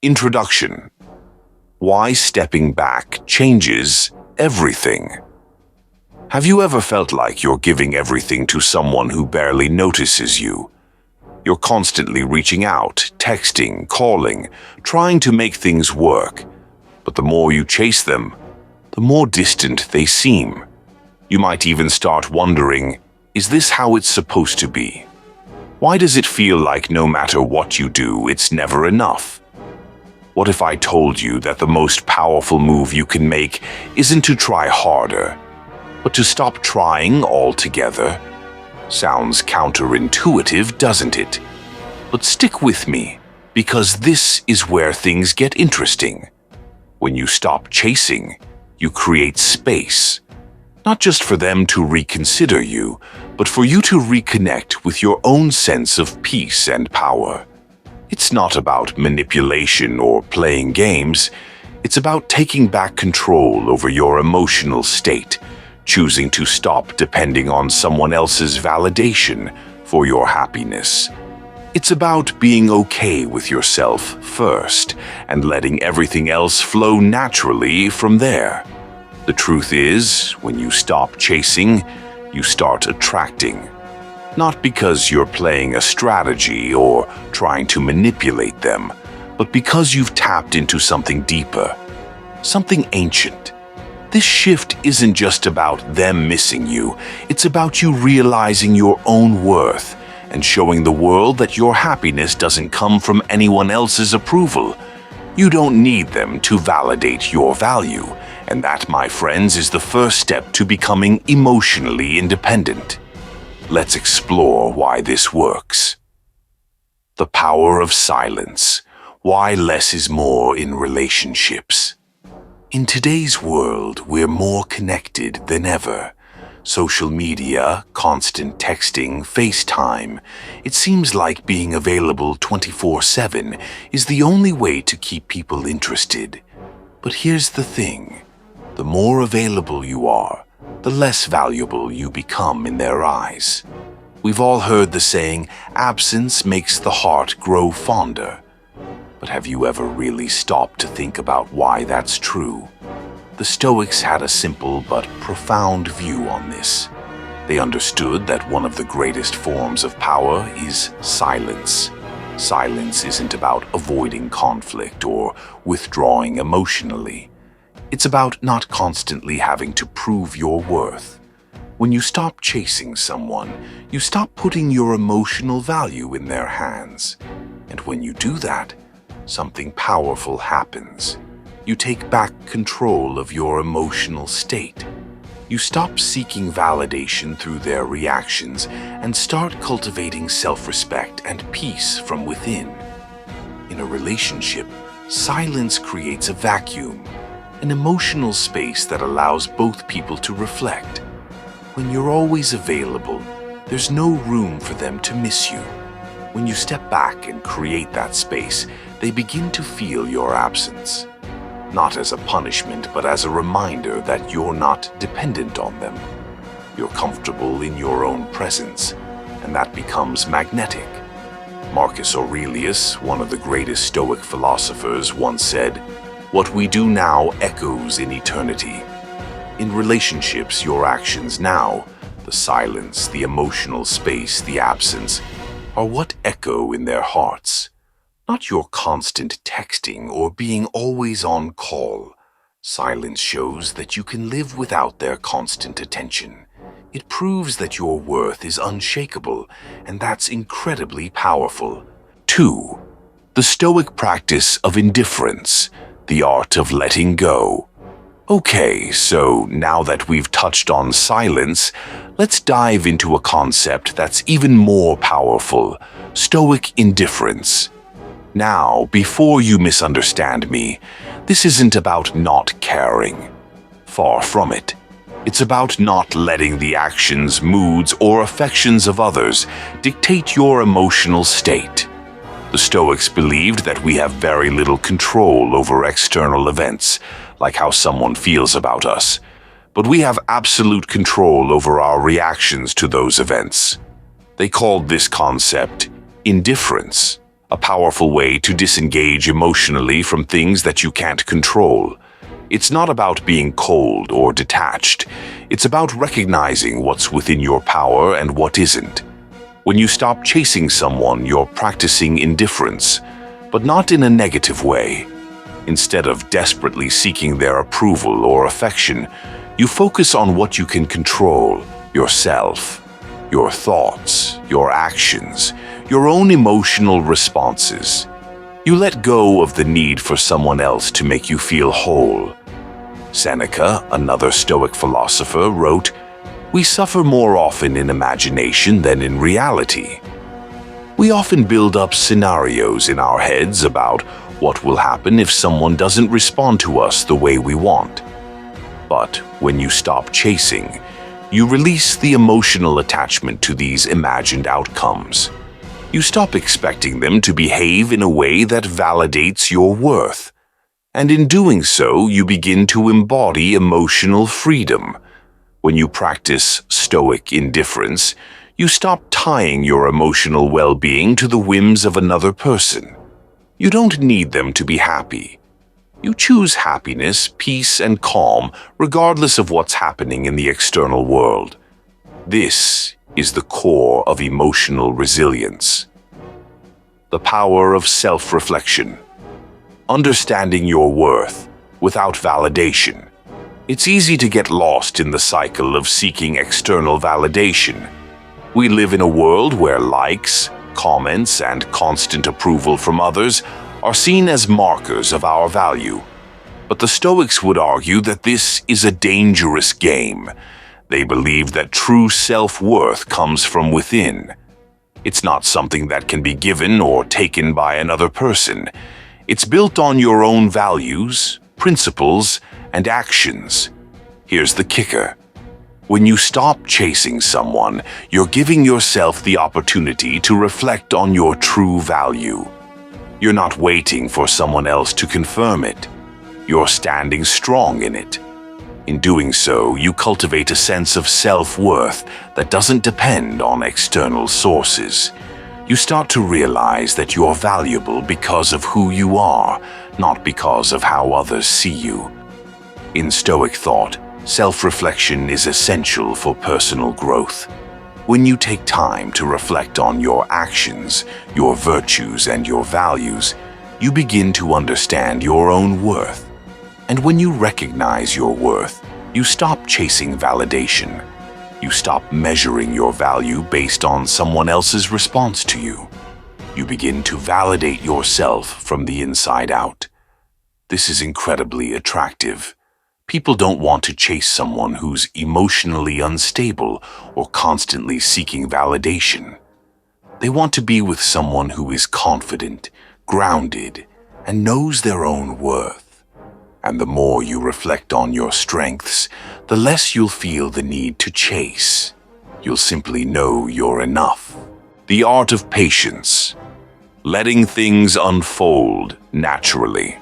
Introduction. Why stepping back changes everything. Have you ever felt like you're giving everything to someone who barely notices you? You're constantly reaching out, texting, calling, trying to make things work. But the more you chase them, the more distant they seem. You might even start wondering, is this how it's supposed to be? Why does it feel like no matter what you do, it's never enough? What if I told you that the most powerful move you can make isn't to try harder, but to stop trying altogether? Sounds counterintuitive, doesn't it? But stick with me, because this is where things get interesting. When you stop chasing, you create space. Not just for them to reconsider you, but for you to reconnect with your own sense of peace and power. It's not about manipulation or playing games. It's about taking back control over your emotional state, choosing to stop depending on someone else's validation for your happiness. It's about being okay with yourself first and letting everything else flow naturally from there. The truth is, when you stop chasing, you start attracting. Not because you're playing a strategy or trying to manipulate them, but because you've tapped into something deeper, something ancient. This shift isn't just about them missing you, it's about you realizing your own worth and showing the world that your happiness doesn't come from anyone else's approval. You don't need them to validate your value, and that, my friends, is the first step to becoming emotionally independent. Let's explore why this works. The power of silence. Why less is more in relationships. In today's world, we're more connected than ever. Social media, constant texting, FaceTime. It seems like being available 24/7 is the only way to keep people interested. But here's the thing. The more available you are, the less valuable you become in their eyes. We've all heard the saying, absence makes the heart grow fonder. But have you ever really stopped to think about why that's true? The Stoics had a simple but profound view on this. They understood that one of the greatest forms of power is silence. Silence isn't about avoiding conflict or withdrawing emotionally. It's about not constantly having to prove your worth. When you stop chasing someone, you stop putting your emotional value in their hands. And when you do that, something powerful happens. You take back control of your emotional state. You stop seeking validation through their reactions and start cultivating self-respect and peace from within. In a relationship, silence creates a vacuum, an emotional space that allows both people to reflect. When you're always available, there's no room for them to miss you. When you step back and create that space, they begin to feel your absence. Not as a punishment, but as a reminder that you're not dependent on them. You're comfortable in your own presence, and that becomes magnetic. Marcus Aurelius, one of the greatest Stoic philosophers, once said, "What we do now echoes in eternity." In relationships, your actions now, the silence, the emotional space, the absence, are what echo in their hearts. Not your constant texting or being always on call. Silence shows that you can live without their constant attention. It proves that your worth is unshakable, and that's incredibly powerful. 2. The Stoic practice of indifference, the art of letting go. Okay, so now that we've touched on silence, let's dive into a concept that's even more powerful, Stoic indifference. Now, before you misunderstand me, this isn't about not caring. Far from it. It's about not letting the actions, moods, or affections of others dictate your emotional state. The Stoics believed that we have very little control over external events, like how someone feels about us, but we have absolute control over our reactions to those events. They called this concept indifference, a powerful way to disengage emotionally from things that you can't control. It's not about being cold or detached. It's about recognizing what's within your power and what isn't. When you stop chasing someone, you're practicing indifference, but not in a negative way. Instead of desperately seeking their approval or affection, you focus on what you can control: yourself, your thoughts, your actions, your own emotional responses. You let go of the need for someone else to make you feel whole. Seneca, another Stoic philosopher, wrote, "We suffer more often in imagination than in reality." We often build up scenarios in our heads about what will happen if someone doesn't respond to us the way we want. But when you stop chasing, you release the emotional attachment to these imagined outcomes. You stop expecting them to behave in a way that validates your worth. And in doing so, you begin to embody emotional freedom. When you practice Stoic indifference, you stop tying your emotional well-being to the whims of another person. You don't need them to be happy. You choose happiness, peace, and calm regardless of what's happening in the external world. This is the core of emotional resilience. The power of self-reflection. Understanding your worth without validation. It's easy to get lost in the cycle of seeking external validation. We live in a world where likes, comments, and constant approval from others are seen as markers of our value. But the Stoics would argue that this is a dangerous game. They believe that true self-worth comes from within. It's not something that can be given or taken by another person. It's built on your own values, principles, and actions. Here's the kicker. When you stop chasing someone, you're giving yourself the opportunity to reflect on your true value. You're not waiting for someone else to confirm it. You're standing strong in it. In doing so, you cultivate a sense of self-worth that doesn't depend on external sources. You start to realize that you're valuable because of who you are, not because of how others see you. In Stoic thought, self-reflection is essential for personal growth. When you take time to reflect on your actions, your virtues, and your values, you begin to understand your own worth. And when you recognize your worth, you stop chasing validation. You stop measuring your value based on someone else's response to you. You begin to validate yourself from the inside out. This is incredibly attractive. People don't want to chase someone who's emotionally unstable or constantly seeking validation. They want to be with someone who is confident, grounded, and knows their own worth. And the more you reflect on your strengths, the less you'll feel the need to chase. You'll simply know you're enough. The art of patience. Letting things unfold naturally.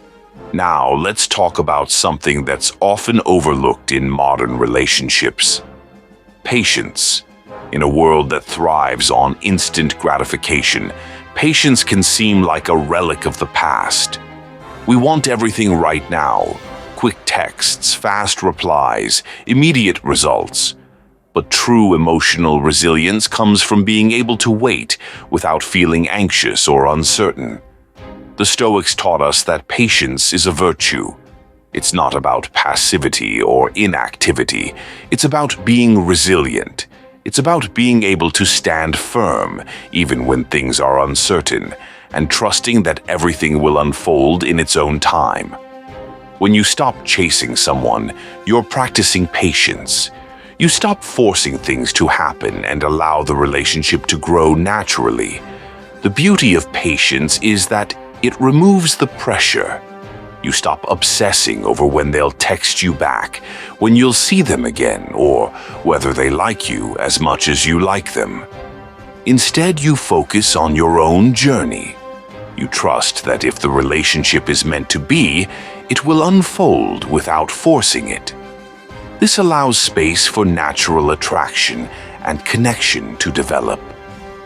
Now, let's talk about something that's often overlooked in modern relationships. Patience. In a world that thrives on instant gratification, patience can seem like a relic of the past. We want everything right now. Quick texts, fast replies, immediate results. But true emotional resilience comes from being able to wait without feeling anxious or uncertain. The Stoics taught us that patience is a virtue. It's not about passivity or inactivity. It's about being resilient. It's about being able to stand firm even when things are uncertain, and trusting that everything will unfold in its own time. When you stop chasing someone, you're practicing patience. You stop forcing things to happen and allow the relationship to grow naturally. The beauty of patience is that it removes the pressure. You stop obsessing over when they'll text you back, when you'll see them again, or whether they like you as much as you like them. Instead, you focus on your own journey. You trust that if the relationship is meant to be, it will unfold without forcing it. This allows space for natural attraction and connection to develop.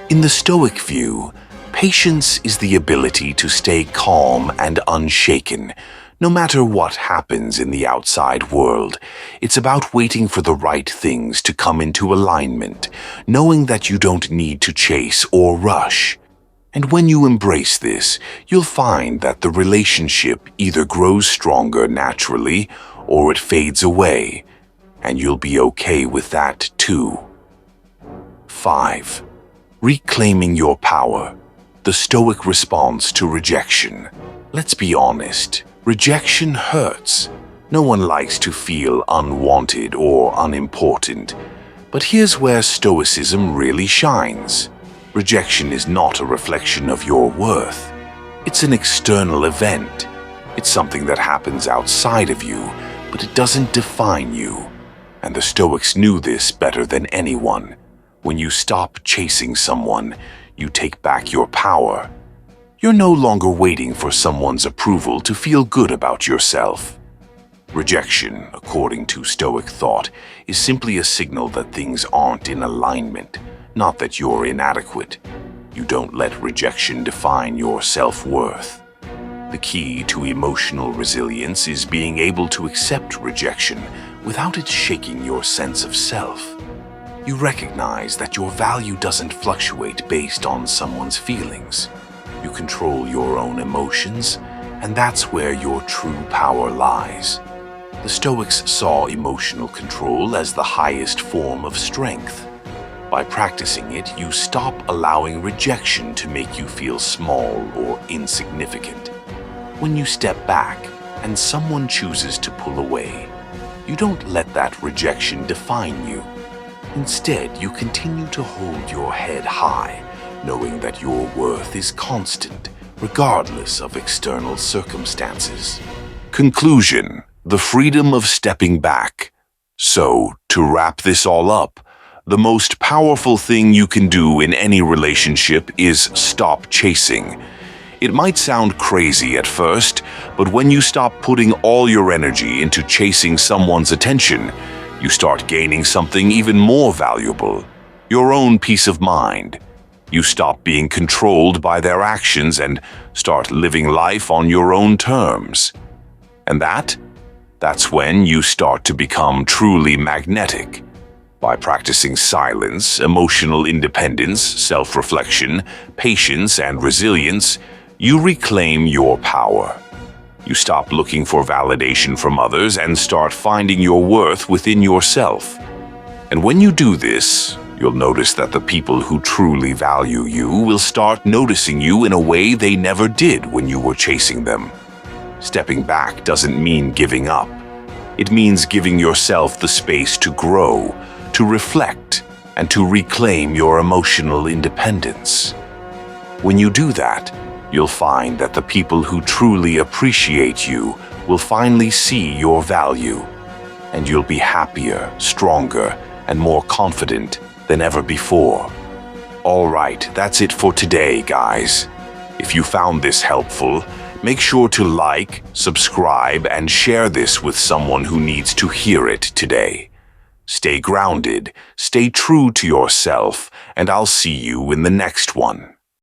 In the Stoic view, Patience is the ability to stay calm and unshaken, no matter what happens in the outside world. It's about waiting for the right things to come into alignment, knowing that you don't need to chase or rush. And when you embrace this, you'll find that the relationship either grows stronger naturally or it fades away, and you'll be okay with that too. 5. Reclaiming your power. The Stoic response to rejection. Let's be honest, rejection hurts. No one likes to feel unwanted or unimportant. But here's where Stoicism really shines. Rejection is not a reflection of your worth. It's an external event. It's something that happens outside of you, but it doesn't define you. And the Stoics knew this better than anyone. When you stop chasing someone, you take back your power. You're no longer waiting for someone's approval to feel good about yourself. Rejection, according to Stoic thought, is simply a signal that things aren't in alignment, not that you're inadequate. You don't let rejection define your self-worth. The key to emotional resilience is being able to accept rejection without it shaking your sense of self. You recognize that your value doesn't fluctuate based on someone's feelings. You control your own emotions, and that's where your true power lies. The Stoics saw emotional control as the highest form of strength. By practicing it, you stop allowing rejection to make you feel small or insignificant. When you step back and someone chooses to pull away, you don't let that rejection define you. Instead, you continue to hold your head high, knowing that your worth is constant, regardless of external circumstances. Conclusion: the freedom of stepping back. So, to wrap this all up, the most powerful thing you can do in any relationship is stop chasing. It might sound crazy at first, but when you stop putting all your energy into chasing someone's attention, you start gaining something even more valuable: your own peace of mind. You stop being controlled by their actions and start living life on your own terms. And that's when you start to become truly magnetic. By practicing silence, emotional independence, self-reflection, patience, and resilience, you reclaim your power. You stop looking for validation from others and start finding your worth within yourself. And when you do this, you'll notice that the people who truly value you will start noticing you in a way they never did when you were chasing them. Stepping back doesn't mean giving up. It means giving yourself the space to grow, to reflect, and to reclaim your emotional independence. When you do that, you'll find that the people who truly appreciate you will finally see your value, and you'll be happier, stronger, and more confident than ever before. All right, that's it for today, guys. If you found this helpful, make sure to like, subscribe, and share this with someone who needs to hear it today. Stay grounded, stay true to yourself, and I'll see you in the next one.